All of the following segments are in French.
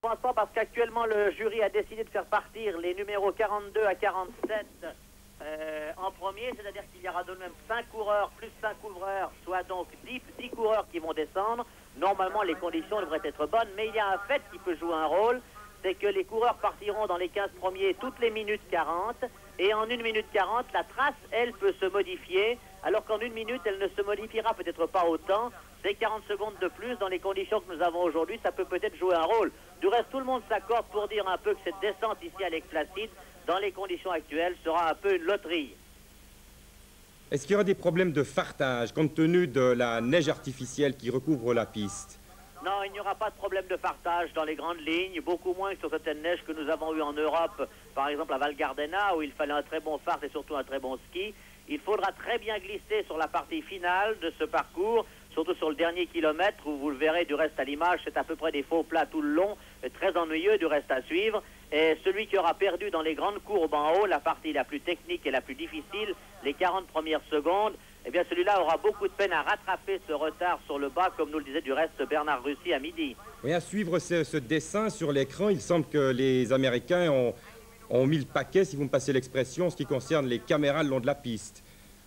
pense pas parce qu'actuellement le jury a décidé de faire partir les numéros 42 à 47 en premier, c'est-à-dire qu'il y aura de même 5 coureurs plus 5 couvreurs, soit donc 10 coureurs qui vont descendre. Normalement les conditions devraient être bonnes, mais il y a un fait qui peut jouer un rôle, c'est que les coureurs partiront dans les 15 premiers toutes les minutes 40, et en 1 minute 40, la trace, elle, peut se modifier, alors qu'en 1 minute, elle ne se modifiera peut-être pas autant. C'est 40 secondes de plus dans les conditions que nous avons aujourd'hui, ça peut peut-être jouer un rôle. Du reste, tout le monde s'accorde pour dire un peu que cette descente ici à Lake Placid, dans les conditions actuelles, sera un peu une loterie. Est-ce qu'il y aura des problèmes de fartage compte tenu de la neige artificielle qui recouvre la piste? Non, il n'y aura pas de problème de fartage dans les grandes lignes, beaucoup moins que sur certaines neiges que nous avons eues en Europe, par exemple à Val Gardena, où il fallait un très bon fart et surtout un très bon ski. Il faudra très bien glisser sur la partie finale de ce parcours, surtout sur le dernier kilomètre, où vous le verrez du reste à l'image, c'est à peu près des faux plats tout le long, très ennuyeux du reste à suivre. Et celui qui aura perdu dans les grandes courbes en haut, la partie la plus technique et la plus difficile, les 40 premières secondes, eh bien celui-là aura beaucoup de peine à rattraper ce retard sur le bas, comme nous le disait du reste Bernard Russi à midi. Oui, à suivre ce dessin sur l'écran, il semble que les Américains ont mis le paquet, si vous me passez l'expression, en ce qui concerne les caméras le long de la piste.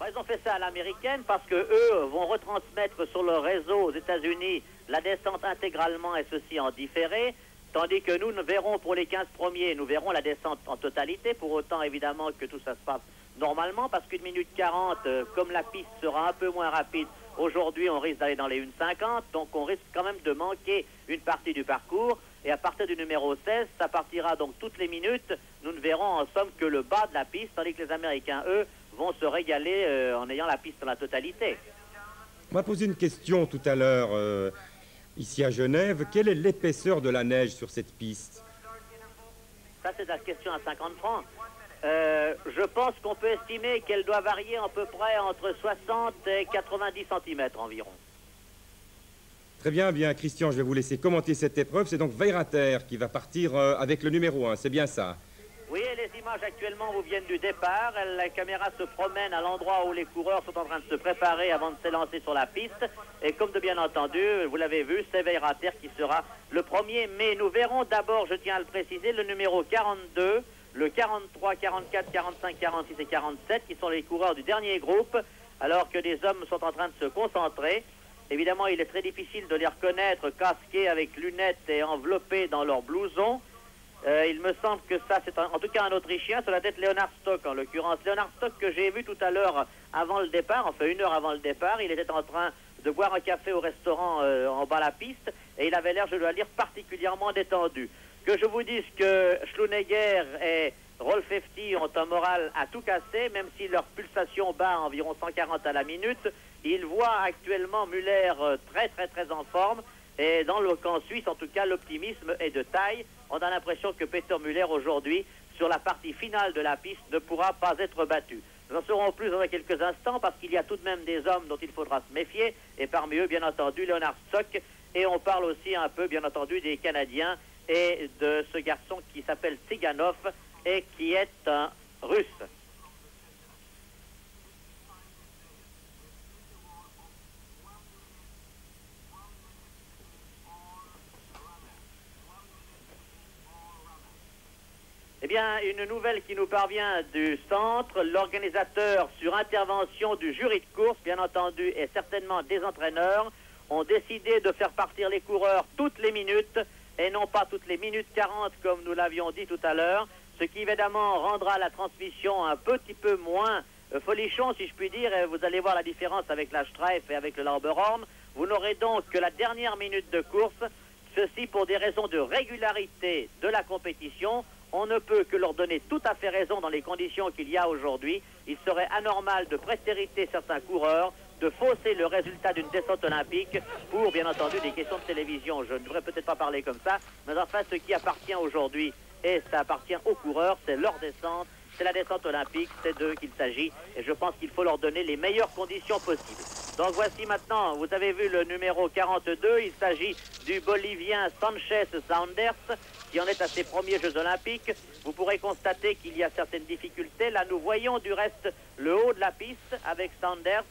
Ils ont fait ça à l'américaine parce que eux vont retransmettre sur le réseau aux États-Unis la descente intégralement et ceci en différé, tandis que nous verrons pour les 15 premiers, nous verrons la descente en totalité, pour autant évidemment que tout ça se passe normalement, parce qu'une minute 40, comme la piste sera un peu moins rapide, aujourd'hui on risque d'aller dans les 1,50, donc on risque quand même de manquer une partie du parcours, et à partir du numéro 16, ça partira donc toutes les minutes, nous ne verrons en somme que le bas de la piste, tandis que les Américains, eux, vont se régaler en ayant la piste dans la totalité. On m'a posé une question tout à l'heure, ici à Genève. Quelle est l'épaisseur de la neige sur cette piste? Ça, c'est la question à 50 francs. Je pense qu'on peut estimer qu'elle doit varier à peu près entre 60 et 90 cm environ. Très bien, Christian, je vais vous laisser commenter cette épreuve. C'est donc Weirater qui va partir avec le numéro 1, c'est bien ça? Oui, et les images actuellement vous viennent du départ. La caméra se promène à l'endroit où les coureurs sont en train de se préparer avant de s'élancer sur la piste. Et comme de bien entendu, vous l'avez vu, c'est Weirater qui sera le premier. Mais nous verrons d'abord, je tiens à le préciser, le numéro 42, le 43, 44, 45, 46 et 47, qui sont les coureurs du dernier groupe, alors que les hommes sont en train de se concentrer. Évidemment, il est très difficile de les reconnaître casqués avec lunettes et enveloppés dans leur blouson. Il me semble que ça, c'est en tout cas un Autrichien, ça doit être Leonard Stock en l'occurrence. Leonard Stock que j'ai vu tout à l'heure avant le départ, enfin 1 heure avant le départ, il était en train de boire un café au restaurant en bas de la piste et il avait l'air, je dois le dire, particulièrement détendu. Que je vous dise que Schlunegger et Rolf Hefti ont un moral à tout casser, même si leur pulsation bat environ 140 à la minute. Ils voient actuellement Müller très en forme. Et dans le camp suisse, en tout cas, l'optimisme est de taille. On a l'impression que Peter Müller, aujourd'hui, sur la partie finale de la piste, ne pourra pas être battu. Nous en saurons plus dans quelques instants, parce qu'il y a tout de même des hommes dont il faudra se méfier, et parmi eux, bien entendu, Leonard Stock. Et on parle aussi un peu, bien entendu, des Canadiens et de ce garçon qui s'appelle Tsiganov et qui est un Russe. Eh bien, une nouvelle qui nous parvient du centre, l'organisateur, sur intervention du jury de course, bien entendu, et certainement des entraîneurs, ont décidé de faire partir les coureurs toutes les minutes, et non pas toutes les minutes 40 comme nous l'avions dit tout à l'heure, ce qui évidemment rendra la transmission un petit peu moins folichon, si je puis dire, et vous allez voir la différence avec la Streif et avec le Lauberhorn. Vous n'aurez donc que la dernière minute de course, ceci pour des raisons de régularité de la compétition. On ne peut que leur donner tout à fait raison dans les conditions qu'il y a aujourd'hui. Il serait anormal de prétériter certains coureurs, de fausser le résultat d'une descente olympique pour, bien entendu, des questions de télévision. Je ne devrais peut-être pas parler comme ça, mais enfin, ce qui appartient aujourd'hui, et ça appartient aux coureurs, c'est leur descente, c'est la descente olympique, c'est d'eux qu'il s'agit, et je pense qu'il faut leur donner les meilleures conditions possibles. Donc voici maintenant, vous avez vu le numéro 42, il s'agit du Bolivien Sanchez Saunders, qui en est à ses premiers Jeux Olympiques. Vous pourrez constater qu'il y a certaines difficultés. Là, nous voyons du reste le haut de la piste avec Saunders.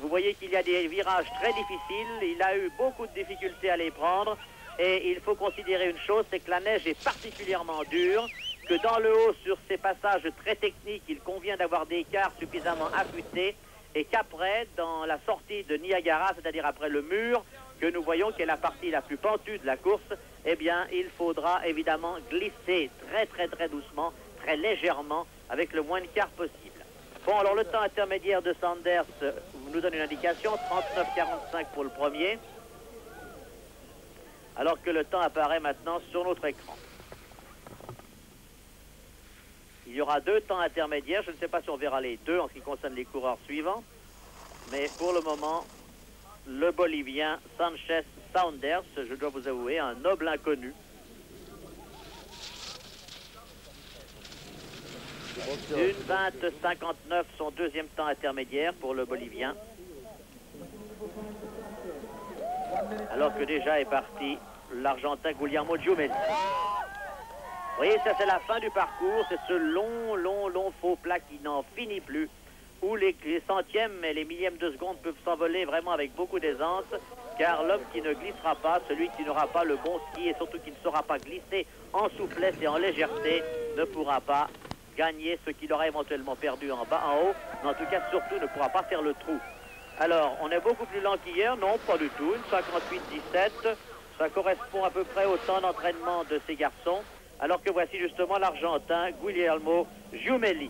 Vous voyez qu'il y a des virages très difficiles. Il a eu beaucoup de difficultés à les prendre. Et il faut considérer une chose, c'est que la neige est particulièrement dure, que dans le haut, sur ces passages très techniques, il convient d'avoir des quarts suffisamment affûtés, et qu'après, dans la sortie de Niagara, c'est-à-dire après le mur, que nous voyons qui est la partie la plus pentue de la course, eh bien, il faudra évidemment glisser très doucement, très légèrement, avec le moins de quarts possible. Bon, alors le temps intermédiaire de Sanders nous donne une indication, 39,45 pour le premier, alors que le temps apparaît maintenant sur notre écran. Il y aura deux temps intermédiaires, je ne sais pas si on verra les deux en ce qui concerne les coureurs suivants, mais pour le moment, le Bolivien Sanchez Saunders, je dois vous avouer, un noble inconnu. Une 20,59, son deuxième temps intermédiaire pour le Bolivien. Alors que déjà est parti l'Argentin Guillermo Giumelli. Vous voyez, ça c'est la fin du parcours, c'est ce long faux plat qui n'en finit plus, où les centièmes et les millièmes de seconde peuvent s'envoler vraiment avec beaucoup d'aisance, car l'homme qui ne glissera pas, celui qui n'aura pas le bon ski et surtout qui ne saura pas glisser en souplesse et en légèreté, ne pourra pas gagner ce qu'il aura éventuellement perdu en bas, en haut, mais en tout cas surtout ne pourra pas faire le trou. Alors, on est beaucoup plus lent qu'hier, non, pas du tout, une 58,17, ça correspond à peu près au temps d'entraînement de ces garçons, alors que voici justement l'Argentin Guillermo Giumelli.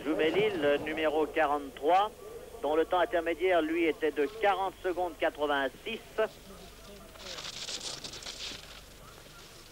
Giumelli, le numéro 43, dont le temps intermédiaire, lui, était de 40 secondes 86.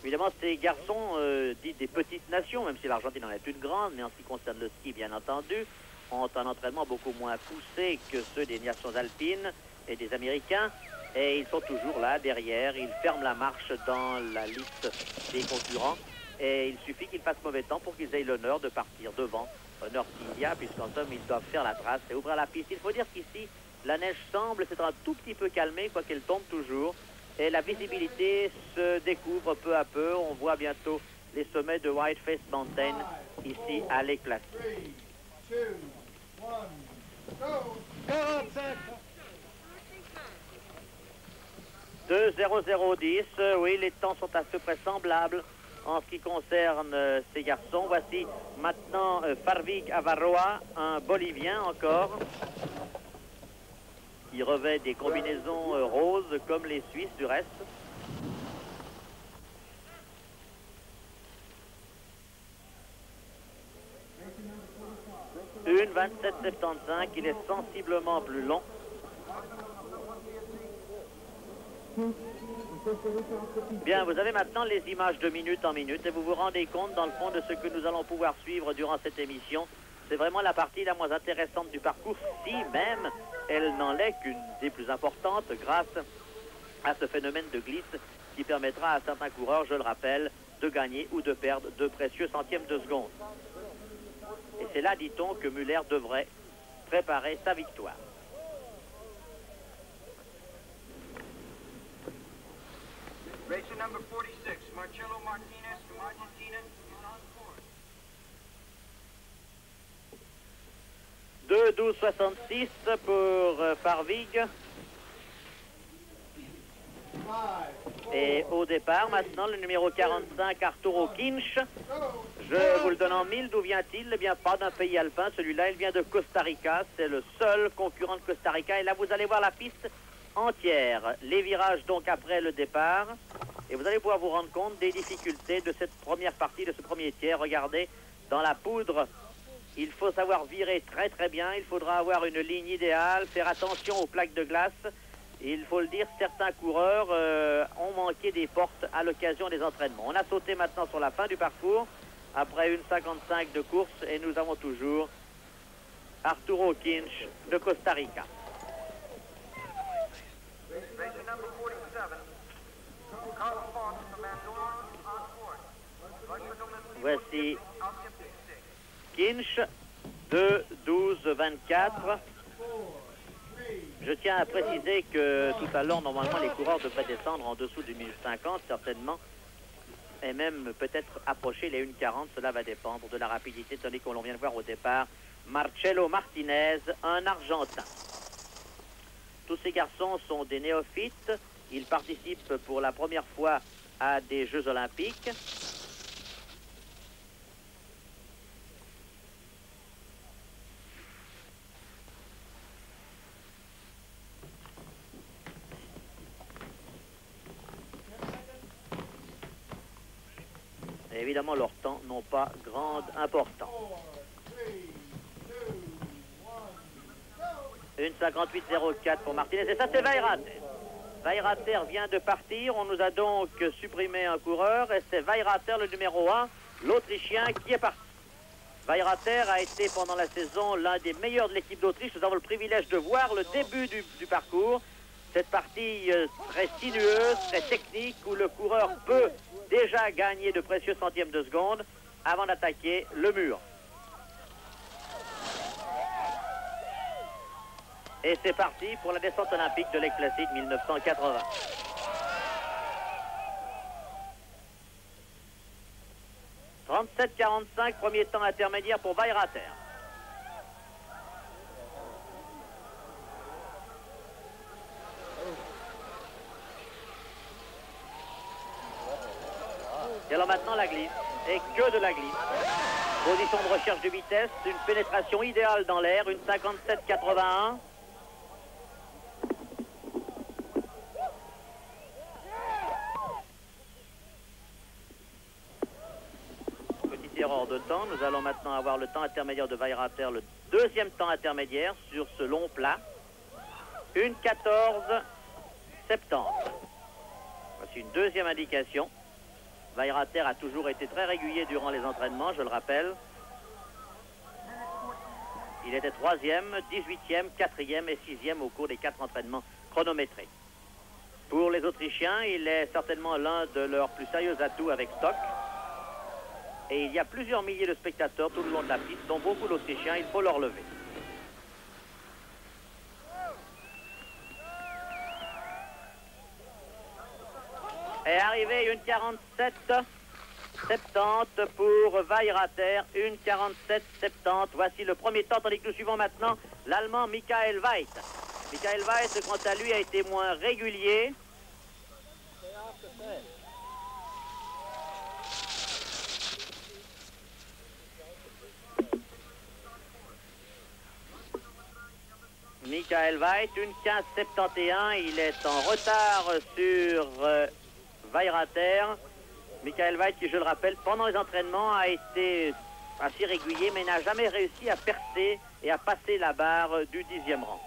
Évidemment, ces garçons, dits des petites nations, même si l'Argentine en est une grande, mais en ce qui concerne le ski, bien entendu, ont un entraînement beaucoup moins poussé que ceux des nations alpines et des Américains. Et ils sont toujours là, derrière. Ils ferment la marche dans la liste des concurrents. Et il suffit qu'ils fassent mauvais temps pour qu'ils aient l'honneur de partir devant. Honneur s'il y a, puisqu'en somme, ils doivent faire la trace et ouvrir la piste. Il faut dire qu'ici, la neige semble s'être un tout petit peu calmée, quoiqu'elle tombe toujours. Et la visibilité se découvre peu à peu. On voit bientôt les sommets de Whiteface Mountain, ici à Lake Placid. 2:00:10, oui, les temps sont à peu près semblables en ce qui concerne ces garçons. Voici maintenant Farvig Avarroa, un Bolivien encore. Il revêt des combinaisons roses comme les Suisses du reste. Une 27,75, il est sensiblement plus long. Bien, vous avez maintenant les images de minute en minute et vous vous rendez compte dans le fond de ce que nous allons pouvoir suivre durant cette émission. C'est vraiment la partie la moins intéressante du parcours, si même elle n'en est qu'une des plus importantes grâce à ce phénomène de glisse qui permettra à certains coureurs, je le rappelle, de gagner ou de perdre de précieux centièmes de seconde. Et c'est là, dit-on, que Muller devrait préparer sa victoire. Racer number 46, Marcelo Martinez from Argentina, is on board. 2:12,66 pour Farvig. Et au départ, maintenant, le numéro 45, Arturo Kinch. Je vous le donne en mille. D'où vient-il? Eh bien, pas d'un pays alpin. Celui-là, il vient de Costa Rica. C'est le seul concurrent de Costa Rica. Et là, vous allez voir la piste entière. Les virages, donc, après le départ. Et vous allez pouvoir vous rendre compte des difficultés de cette première partie, de ce premier tiers. Regardez, dans la poudre, il faut savoir virer très bien. Il faudra avoir une ligne idéale, faire attention aux plaques de glace. Il faut le dire, certains coureurs ont manqué des portes à l'occasion des entraînements. On a sauté maintenant sur la fin du parcours, après une 55 de course, et nous avons toujours Arturo Kinch de Costa Rica. Racer number 47, Carlos Fox from Andorra, on board. Voici Kinch, 2:12,24. Je tiens à préciser que tout à l'heure, normalement, les coureurs devraient descendre en dessous du 1050, certainement, et même peut-être approcher les 1:40. Cela va dépendre de la rapidité, tandis qu'on vient de voir au départ Marcelo Martinez, un Argentin. Tous ces garçons sont des néophytes. Il participe pour la première fois à des Jeux Olympiques. Et évidemment, leurs temps n'ont pas grande importance. 1,58,04 pour Martinez. Et ça, c'est Weirater. Weirater vient de partir. On nous a donc supprimé un coureur. Et c'est Weirater, le numéro 1, l'Autrichien, qui est parti. Weirater a été pendant la saison l'un des meilleurs de l'équipe d'Autriche. Nous avons le privilège de voir le début du parcours. Cette partie très sinueuse, très technique, où le coureur peut déjà gagner de précieux centièmes de seconde avant d'attaquer le mur. Et c'est parti pour la descente olympique de Lake Placid 1980. « 37,45, premier temps intermédiaire pour Weirater. Et alors maintenant la glisse, et que de la glisse. Position de recherche de vitesse, une pénétration idéale dans l'air, une 57,81. Petite erreur de temps, nous allons maintenant avoir le temps intermédiaire de Weirater, le deuxième temps intermédiaire sur ce long plat. Une 14,70. Voici une deuxième indication. Weirater a toujours été très régulier durant les entraînements, je le rappelle. Il était 3e, 18e, 4e et 6e au cours des 4 entraînements chronométrés. Pour les Autrichiens, il est certainement l'un de leurs plus sérieux atouts avec stock. Et il y a plusieurs milliers de spectateurs tout le long de la piste, dont beaucoup d'Autrichiens, il faut leur lever. Est arrivé une 47,70 pour Weirater, une 47,70. Voici le premier temps, tandis que nous suivons maintenant l'Allemand Michael Weiss. Michael Weiss, quant à lui, a été moins régulier. Michael Weiss, une 15,71. Il est en retard sur Weirater. Michael Weiss, qui, je le rappelle, pendant les entraînements a été assez régulier, mais n'a jamais réussi à percer et à passer la barre du 10e rang.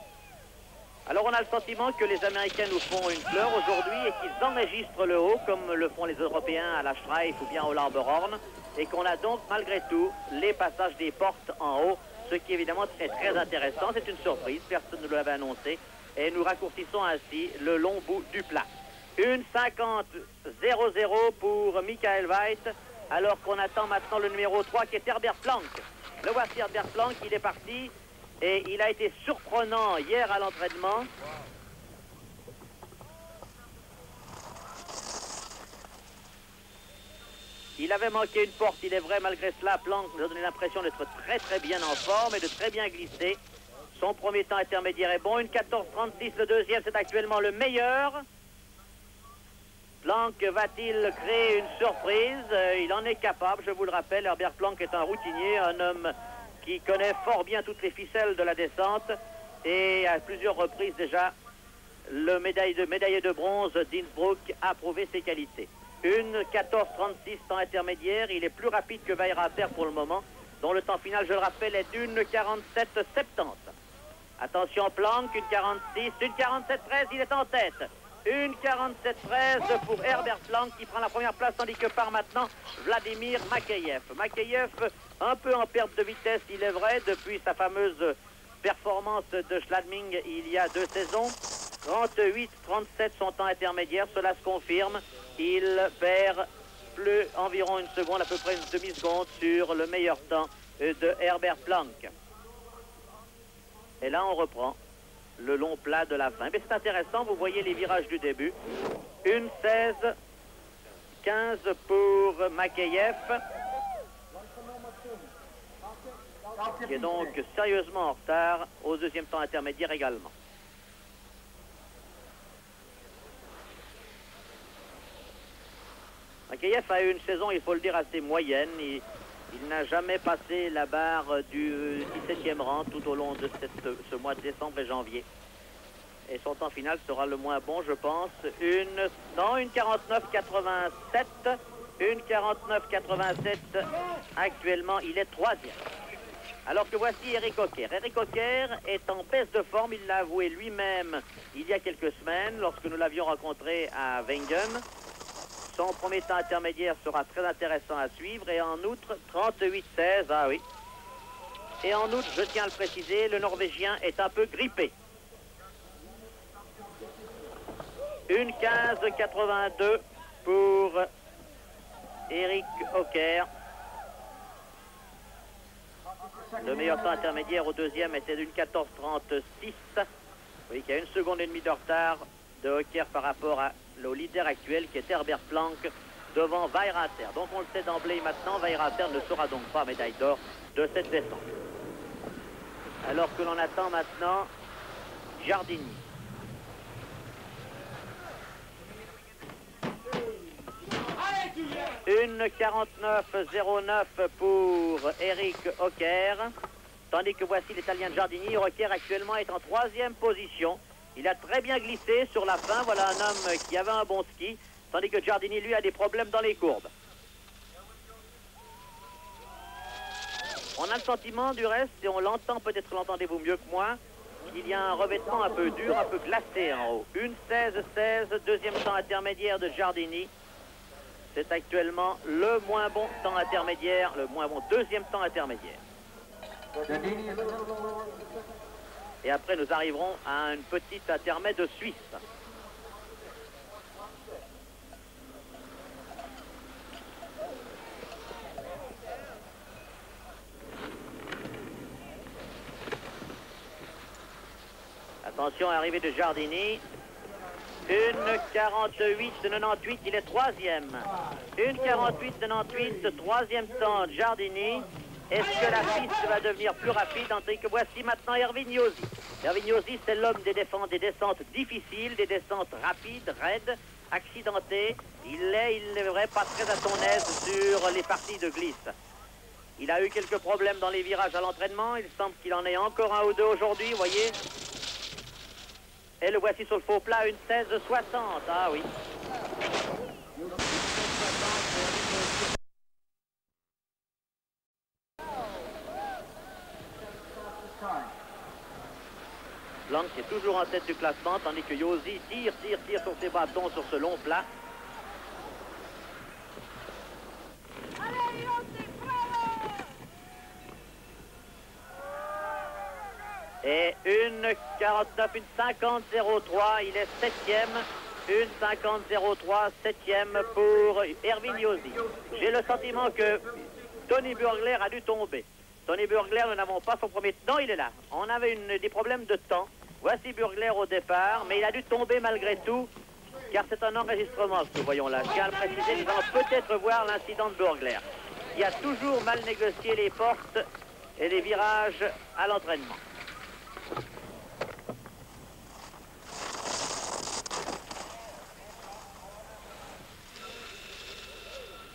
Alors on a le sentiment que les Américains nous font une fleur aujourd'hui et qu'ils enregistrent le haut, comme le font les Européens à la Streif ou bien au Lauberhorn, et qu'on a donc malgré tout les passages des portes en haut, ce qui évidemment est très intéressant. C'est une surprise, personne ne l'avait annoncé, et nous raccourcissons ainsi le long bout du plat. Une 50,00 pour Michael Weiss, alors qu'on attend maintenant le numéro 3 qui est Herbert Planck. Le voici Herbert Planck, il est parti et il a été surprenant hier à l'entraînement. Il avait manqué une porte, il est vrai, malgré cela, Planck nous a donné l'impression d'être très bien en forme et de très bien glisser. Son premier temps intermédiaire est bon, une 14,36, le deuxième c'est actuellement le meilleur. Planck va-t-il créer une surprise? Il en est capable, je vous le rappelle. Herbert Planck est un routinier, un homme qui connaît fort bien toutes les ficelles de la descente et à plusieurs reprises déjà, le médaillé de bronze d'Innsbruck a prouvé ses qualités. Une 14,36 temps intermédiaire, il est plus rapide que Weirater pour le moment, dont le temps final, je le rappelle, est d'une 47,70. Attention Planck, une 46, une 47,13, il est en tête. Une 47,13 pour Herbert Planck qui prend la première place, tandis que part maintenant Vladimir Makeyev. Makeyev, un peu en perte de vitesse, il est vrai, depuis sa fameuse performance de Schladming il y a 2 saisons. 38,37 son temps intermédiaire, cela se confirme. Il perd environ une seconde, à peu près une demi-seconde sur le meilleur temps de Herbert Planck. Et là, on reprend le long plat de la fin. Mais c'est intéressant, vous voyez les virages du début. Une 16,15 pour Makeyev, qui est donc sérieusement en retard au deuxième temps intermédiaire également. Makayev a eu une saison, il faut le dire, assez moyenne. Il n'a jamais passé la barre du 17e rang tout au long de ce mois de décembre et janvier. Et son temps final sera le moins bon, je pense. Une 49,87. Une 49,87. Actuellement, il est 3e. Alors que voici Eric Hocker. Eric Hocker est en baisse de forme. Il l'a avoué lui-même il y a quelques semaines lorsque nous l'avions rencontré à Wengen. Son premier temps intermédiaire sera très intéressant à suivre. Et en outre, 38,16. Ah oui. Et en outre, je tiens à le préciser, le Norvégien est un peu grippé. Une 15,82 pour Eric Hocker. Le meilleur temps intermédiaire au deuxième était d'une 14,36. Oui, qui a 1 seconde et demie de retard de Hocker par rapport au leader actuel qui est Herbert Planck devant Weirater. Donc on le sait d'emblée maintenant, Weirater ne sera donc pas médaille d'or de cette descente. Alors que l'on attend maintenant Giardini. Une 49,09 pour Eric Hocker. Tandis que voici l'Italien Giardini. Hocker actuellement est en 3e position. Il a très bien glissé sur la fin. Voilà un homme qui avait un bon ski. Tandis que Giardini, lui, a des problèmes dans les courbes. On a le sentiment du reste, et on l'entend, peut-être l'entendez-vous mieux que moi, qu'il y a un revêtement un peu dur, un peu glacé en haut. Une 16,16, deuxième temps intermédiaire de Giardini. C'est actuellement le moins bon temps intermédiaire, le moins bon deuxième temps intermédiaire. Et après, nous arriverons à une petite intermède de Suisse. Attention à l'arrivée de Giardini. Une 48,98, il est 3e. Une 48,98, 3e temps Giardini. Est-ce que la piste va devenir plus rapide? Tandis que voici maintenant Ervignosi. Ervignosi, c'est l'homme des descentes difficiles, des descentes rapides, raides, accidentées. Il est vrai, pas très à son aise sur les parties de glisse. Il a eu quelques problèmes dans les virages à l'entraînement. Il semble qu'il en ait encore un ou deux aujourd'hui, vous voyez. Et le voici sur le faux plat, une 16,60. Ah oui. Planck est toujours en tête du classement, tandis que Josi tire sur ses bâtons sur ce long plat. Et une 49, une 50,03, il est 7e. Une 50,03, 7e pour Ervignosi. J'ai le sentiment que Tony Burgler a dû tomber. Tony Burgler, nous n'avons pas son premier... Non, il est là. On avait des problèmes de temps. Voici Burgler au départ, mais il a dû tomber malgré tout, car c'est un enregistrement que nous voyons là. Je tiens à le préciser, nous allons peut-être voir l'incident de Burgler, qui a toujours mal négocié les portes et les virages à l'entraînement.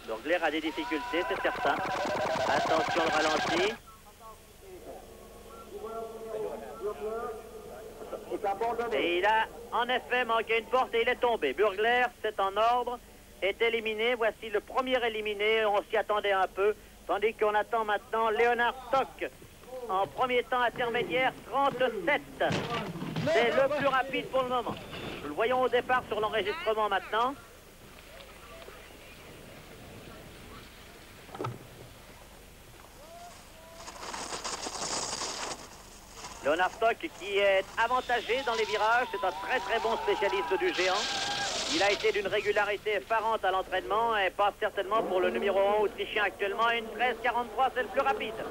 Burgler a des difficultés, c'est certain. Attention le ralenti. Et il a en effet manqué une porte et il est tombé. Burgler, c'est en ordre, est éliminé. Voici le premier éliminé, on s'y attendait un peu. Tandis qu'on attend maintenant Leonard Stock en premier temps intermédiaire, 37. C'est le plus rapide pour le moment. Nous le voyons au départ sur l'enregistrement maintenant. Leonard Stock qui est avantagé dans les virages, c'est un très bon spécialiste du géant. Il a été d'une régularité effarante à l'entraînement et passe certainement pour le numéro 1 autrichien actuellement. Une 13,43, c'est le plus rapide.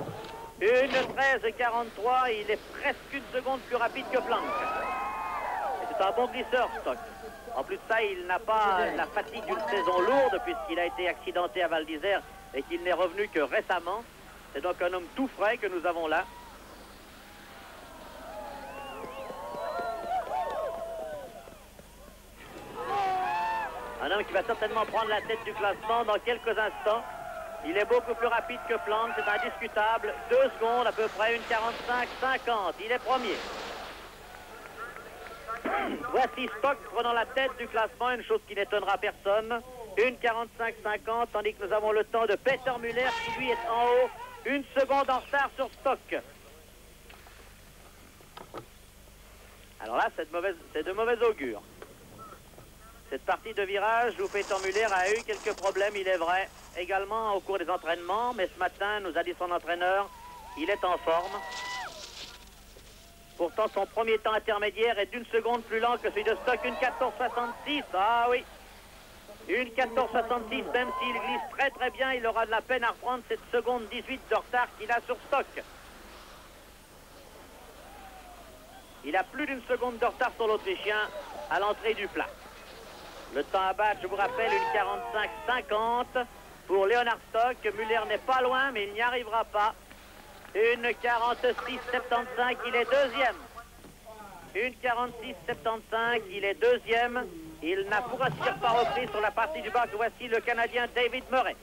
Une 13,43, il est presque une seconde plus rapide que Planck. C'est un bon glisseur, Stock. En plus de ça, il n'a pas la fatigue d'une saison lourde puisqu'il a été accidenté à Val d'Isère et qu'il n'est revenu que récemment. C'est donc un homme tout frais que nous avons là. Un Un homme qui va certainement prendre la tête du classement dans quelques instants. Il est beaucoup plus rapide que Planck, c'est indiscutable. 2 secondes, à peu près, 1:45,50. Il est premier. Voici Stock prenant la tête du classement, une chose qui n'étonnera personne. 1:45,50, tandis que nous avons le temps de Peter Muller qui lui est en haut, 1 seconde en retard sur Stock. Alors là, c'est de mauvais augure. Cette partie de virage où Peter Muller a eu quelques problèmes, il est vrai, également au cours des entraînements, mais ce matin, nous a dit son entraîneur, il est en forme. Pourtant, son premier temps intermédiaire est d'1 seconde plus lent que celui de Stock, 1:14,66. Ah oui, 1:14,66, même s'il glisse très très bien, il aura de la peine à reprendre cette seconde 18 de retard qu'il a sur Stock. Il a plus d'1 seconde de retard sur l'Autrichien à l'entrée du plat. Le temps à battre, je vous rappelle, 1:45,50 pour Leonard Stock. Muller n'est pas loin, mais il n'y arrivera pas. 1:46,75, il est deuxième. 1:46,75, il est deuxième. Il n'a pour ainsi dire pas repris sur la partie du bas que voici le Canadien David Murray.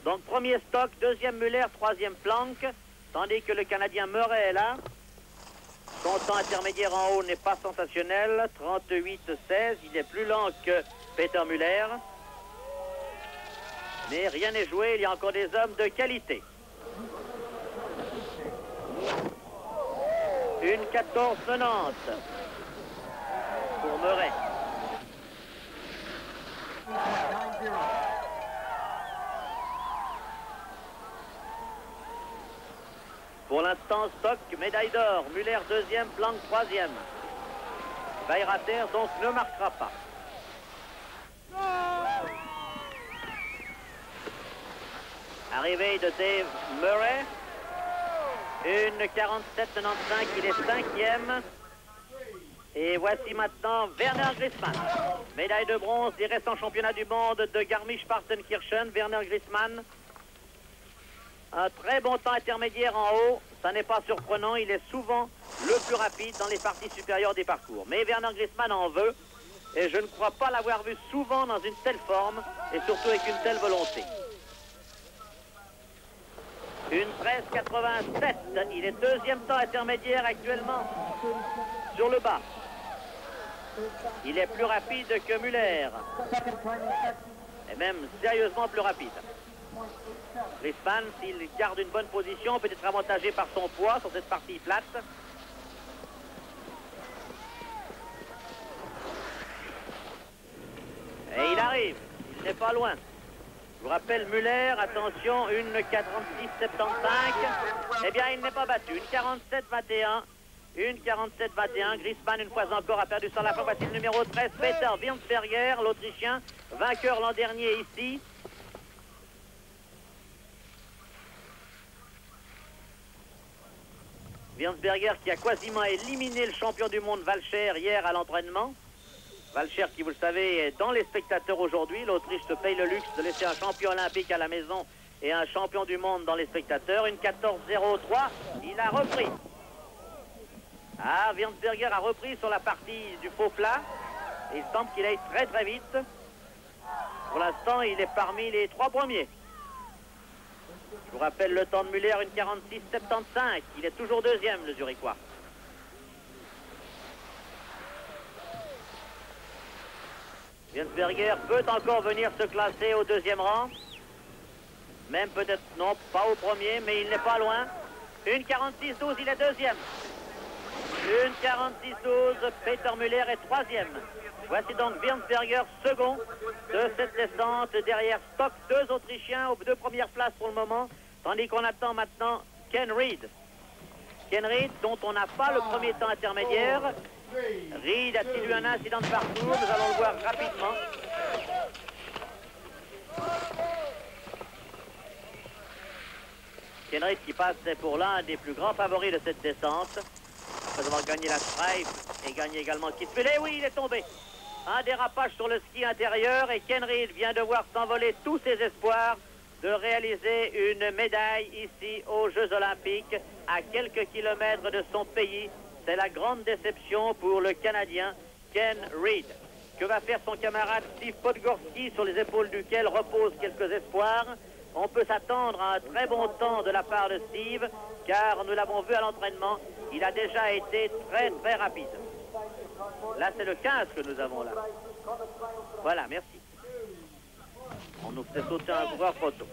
Donc premier Stock, deuxième Muller, troisième Planck, tandis que le Canadien Murray est là. Son temps intermédiaire en haut n'est pas sensationnel, 38,16, il est plus lent que Peter Muller. Mais rien n'est joué, il y a encore des hommes de qualité. 1:14,90 pour Murray. Pour l'instant, Stock, médaille d'or. Muller deuxième, Planck troisième. Weirater donc ne marquera pas. Arrivée de Dave Murray. 1:47,95, il est cinquième. Et voici maintenant Werner Grissmann. Médaille de bronze des récents championnats du monde de Garmisch-Partenkirchen. Werner Grissmann. Un très bon temps intermédiaire en haut, ça n'est pas surprenant, il est souvent le plus rapide dans les parties supérieures des parcours. Mais Werner Grissmann en veut, et je ne crois pas l'avoir vu souvent dans une telle forme, et surtout avec une telle volonté. 1:13,87, il est deuxième temps intermédiaire actuellement sur le bas. Il est plus rapide que Muller, et même sérieusement plus rapide. Grissmann, s'il garde une bonne position, peut être avantagé par son poids sur cette partie plate. Et il arrive, il n'est pas loin. Je vous rappelle Muller, attention, 1:46,75. Eh bien, il n'est pas battu. 1:47,21. 1:47,21. Grissmann, une fois encore, a perdu sur la fin. Voici le numéro 13, Peter Wirnsberger, l'Autrichien, vainqueur l'an dernier ici. Wirnsberger qui a quasiment éliminé le champion du monde Walcher hier à l'entraînement. Walcher qui, vous le savez, est dans les spectateurs aujourd'hui. L'Autriche se paye le luxe de laisser un champion olympique à la maison et un champion du monde dans les spectateurs. 1:14,03, il a repris. Ah, Wirnsberger a repris sur la partie du faux plat. Il semble qu'il aille très très vite. Pour l'instant, il est parmi les 3 premiers. Je vous rappelle le temps de Muller, 1:46,75. Il est toujours deuxième, le Zurichois. Wirnsberger peut encore venir se classer au deuxième rang. Même peut-être, non, pas au premier, mais il n'est pas loin. 1:46,12, il est deuxième. 1:46,12, Peter Muller est troisième. Voici donc Wirnsberger second de cette descente. Derrière Stock, 2 Autrichiens aux 2 premières places pour le moment. Tandis qu'on attend maintenant Ken Reed. Ken Reed, dont on n'a pas le premier temps intermédiaire. Reed a-t-il eu un incident de parcours? Nous allons le voir rapidement. Ken Reed qui passe pour l'un des plus grands favoris de cette descente. Après avoir gagné la Stripe et gagné également Kitzbühel. Et oui, il est tombé. Un dérapage sur le ski intérieur et Ken Reed vient de voir s'envoler tous ses espoirs de réaliser une médaille ici aux Jeux Olympiques à quelques kilomètres de son pays. C'est la grande déception pour le Canadien Ken Reed. Que va faire son camarade Steve Podgorski, sur les épaules duquel reposent quelques espoirs? On peut s'attendre à un très bon temps de la part de Steve, car nous l'avons vu à l'entraînement, il a déjà été très très rapide. Là, c'est le 15 que nous avons là. Voilà, merci. On nous fait sauter un coureur photo.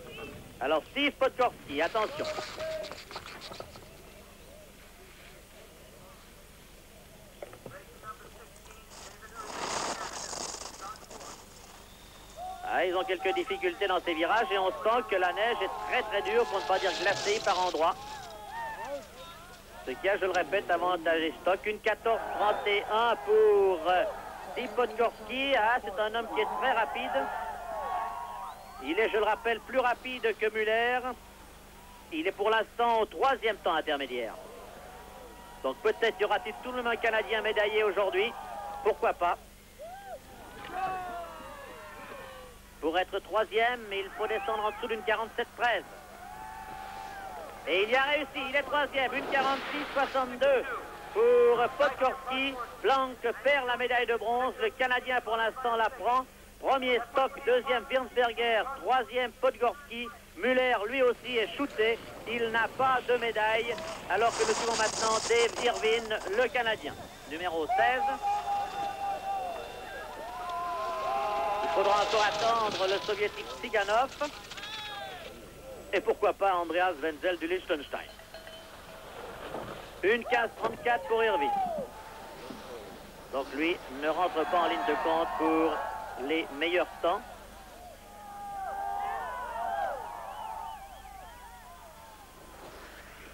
Alors, Steve Podgorski, attention. Ah, ils ont quelques difficultés dans ces virages et on sent que la neige est très très dure, pour ne pas dire glacée par endroits. Ce qui a, je le répète, avantagé Stock. Une 14-31 pour Steve Podgorski. Ah, c'est un homme qui est très rapide. Il est, je le rappelle, plus rapide que Muller. Il est pour l'instant au 3e temps intermédiaire. Donc peut-être y aura-t-il tout le monde canadien médaillé aujourd'hui. Pourquoi pas? Pour être 3e, il faut descendre en dessous d'une 47-13. Et il y a réussi, il est 3e, une 46-62 pour Podgorski. Planck perd la médaille de bronze, le Canadien pour l'instant la prend. Premier Stock, 2e Wirnsberger, 3e Podgorski. Muller lui aussi est shooté, il n'a pas de médaille. Alors que nous suivons maintenant Dave Irvine, le Canadien, numéro 16. Il faudra encore attendre le soviétique Tsiganov. Et pourquoi pas Andreas Wenzel du Liechtenstein. Une 15-34 pour Irvine. Donc lui ne rentre pas en ligne de compte pour les meilleurs temps.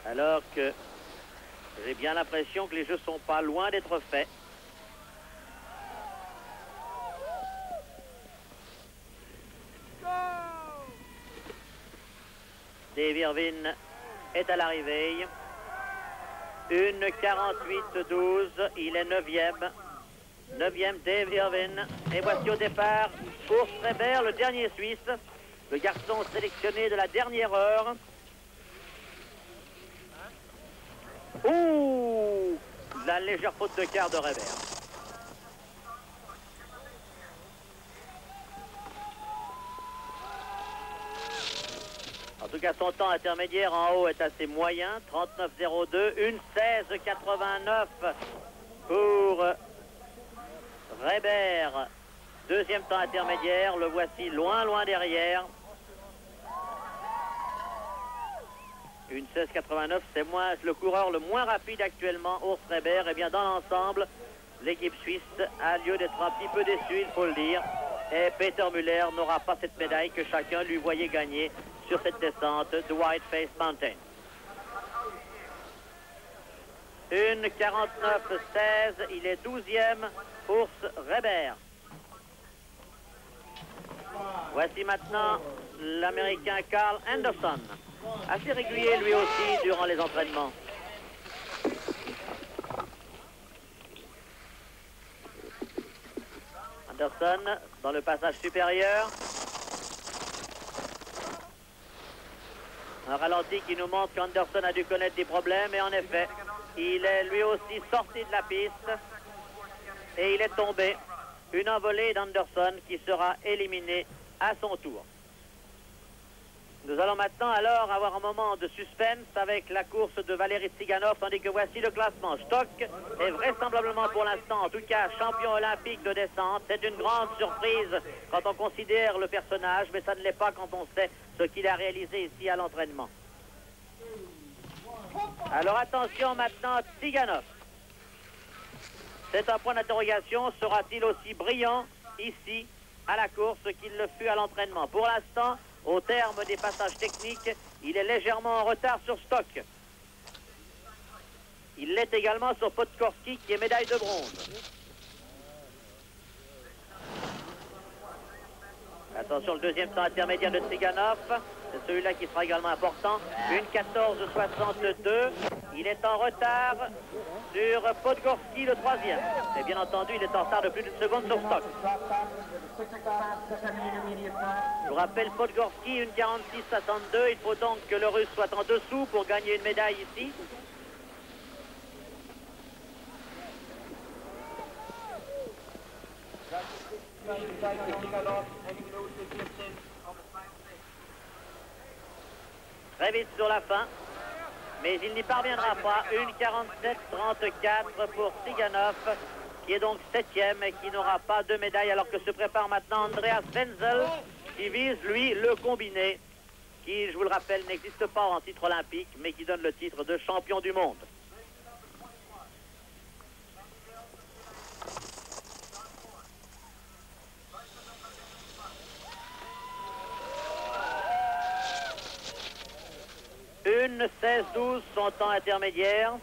Alors que j'ai bien l'impression que les jeux sont pas loin d'être faits. Dave Irvine est à l'arrivée. Une 48-12, il est 9e. 9e Dave Irvine. Et voici au départ Urs Reber, le dernier Suisse. Le garçon sélectionné de la dernière heure. Ouh, la légère faute de quart de Reber. En tout cas, son temps intermédiaire en haut est assez moyen, 39-02, une 16-89 pour Reber. Deuxième temps intermédiaire, le voici loin, loin derrière. Une 16-89, c'est le coureur le moins rapide actuellement, Urs Reber. Et bien dans l'ensemble, l'équipe suisse a lieu d'être un petit peu déçue, il faut le dire. Et Peter Muller n'aura pas cette médaille que chacun lui voyait gagner sur cette descente de Whiteface Mountain. Une 49-16, il est 12e, Urs Reber. Voici maintenant l'Américain Carl Anderson, assez régulier lui aussi durant les entraînements. Anderson dans le passage supérieur. Un ralenti qui nous montre qu'Anderson a dû connaître des problèmes. Et en effet, il est lui aussi sorti de la piste. Et il est tombé. Une envolée d'Anderson qui sera éliminé à son tour. Nous allons maintenant alors avoir un moment de suspense avec la course de Valéry Tsiganov, tandis que voici le classement. Stock est vraisemblablement pour l'instant, en tout cas, champion olympique de descente. C'est une grande surprise quand on considère le personnage, mais ça ne l'est pas quand on sait ce qu'il a réalisé ici à l'entraînement. Alors attention maintenant, Tsiganov. C'est un point d'interrogation. Sera-t-il aussi brillant ici à la course qu'il le fut à l'entraînement? Pour l'instant, au terme des passages techniques, il est légèrement en retard sur Stock. Il l'est également sur Podgorski qui est médaille de bronze. Attention, le deuxième temps intermédiaire de Tsiganov. C'est celui-là qui sera également important. Une 14-62. Il est en retard sur Podgorski, le troisième. Et bien entendu, il est en retard de plus d'une seconde sur Stock. Je vous rappelle, Podgorski, une 46-62. Il faut donc que le Russe soit en dessous pour gagner une médaille ici. Très vite sur la fin, mais il n'y parviendra pas. 1:47:34 pour Tsiganov, qui est donc 7e et qui n'aura pas de médaille, alors que se prépare maintenant Andreas Wenzel, qui vise, lui, le combiné, qui, je vous le rappelle, n'existe pas en titre olympique, mais qui donne le titre de champion du monde. Une 16-12, son temps intermédiaire.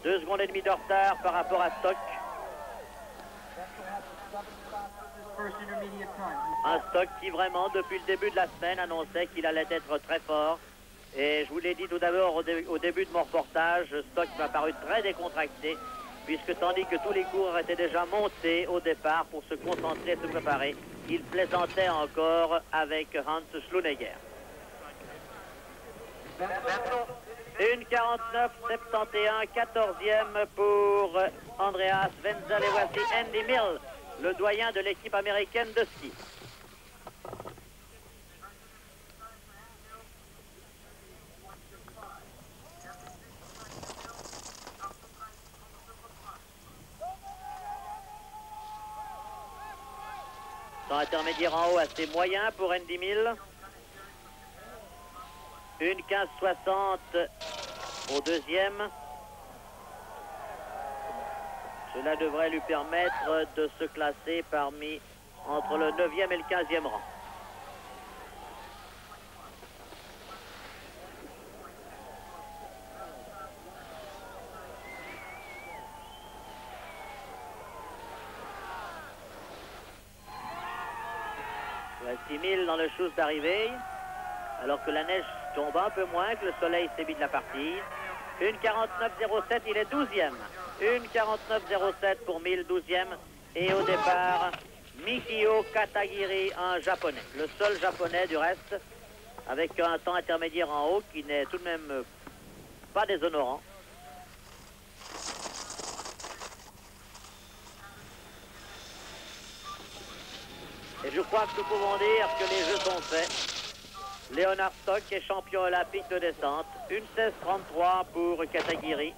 2 secondes et demie de retard par rapport à Stock. Un Stock qui vraiment, depuis le début de la semaine, annonçait qu'il allait être très fort. Et je vous l'ai dit tout d'abord au début de mon reportage, Stock m'a paru très décontracté, puisque tandis que tous les coureurs étaient déjà montés au départ pour se concentrer et se préparer, il plaisantait encore avec Hans Schlunegger. 1:49:71, 14e pour Andreas Wenzel, et voici Andy Mill, le doyen de l'équipe américaine de ski. Temps intermédiaire en haut assez moyen pour Andy Mill. 1:15:60 au deuxième. Cela devrait lui permettre de se classer parmi entre le 9e et le 15e rang. Voici Mill dans le chose d'arrivée, alors que la neige tombe un peu moins, que le soleil s'ébite de la partie. 1:49:07, il est 12e. 1:49:07 pour Mill, 12e. Et au départ, Mikio Katagiri, un japonais. Le seul japonais du reste, avec un temps intermédiaire en haut qui n'est tout de même pas déshonorant. Et je crois que nous pouvons dire que les jeux sont faits. Leonard Stock est champion olympique de descente. 1:16:33 pour Katagiri.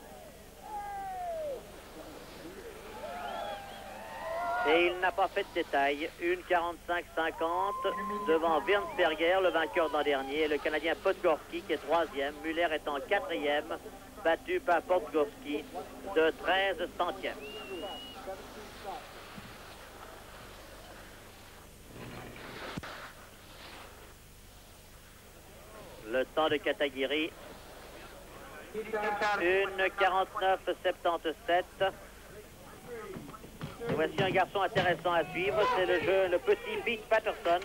Et il n'a pas fait de détail. 1:45:50 devant Wernsberger, le vainqueur de l'an dernier. Le Canadien Podgorski qui est 3e. Muller est en 4e, battu par Podgorski de 13 centièmes. Le temps de Katagiri, 1:49:77. Voici un garçon intéressant à suivre, c'est le petit Pete Patterson.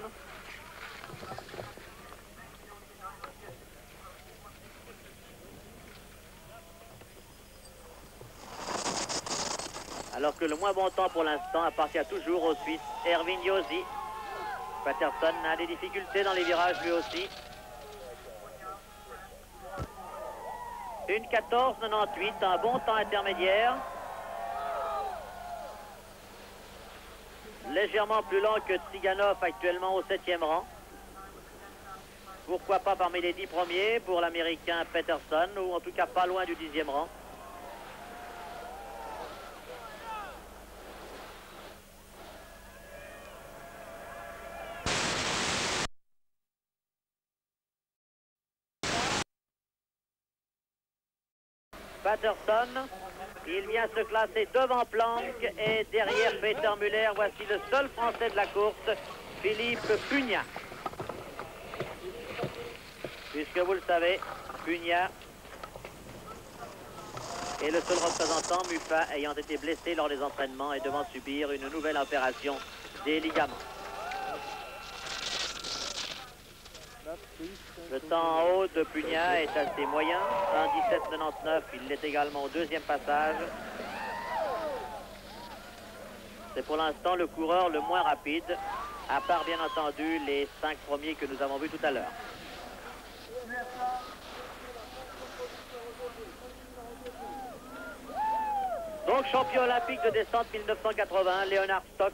Alors que le moins bon temps pour l'instant appartient toujours au Suisse Erwin Josi. Patterson a des difficultés dans les virages lui aussi. 1:14:98, un bon temps intermédiaire. Légèrement plus lent que Tsiganov actuellement au 7e rang. Pourquoi pas parmi les 10 premiers pour l'Américain Patterson, ou en tout cas pas loin du 10e rang. Patterson, il vient se classer devant Planck et derrière Peter Muller. Voici le seul Français de la course, Philippe Pugnat. Puisque vous le savez, Pugnat est le seul représentant, Muffat ayant été blessé lors des entraînements et devant subir une nouvelle opération des ligaments. Le temps en haut de Pugnat est assez moyen, 1:17:99, il l'est également au deuxième passage. C'est pour l'instant le coureur le moins rapide, à part bien entendu les 5 premiers que nous avons vus tout à l'heure. Donc champion olympique de descente 1980, Leonard Stock.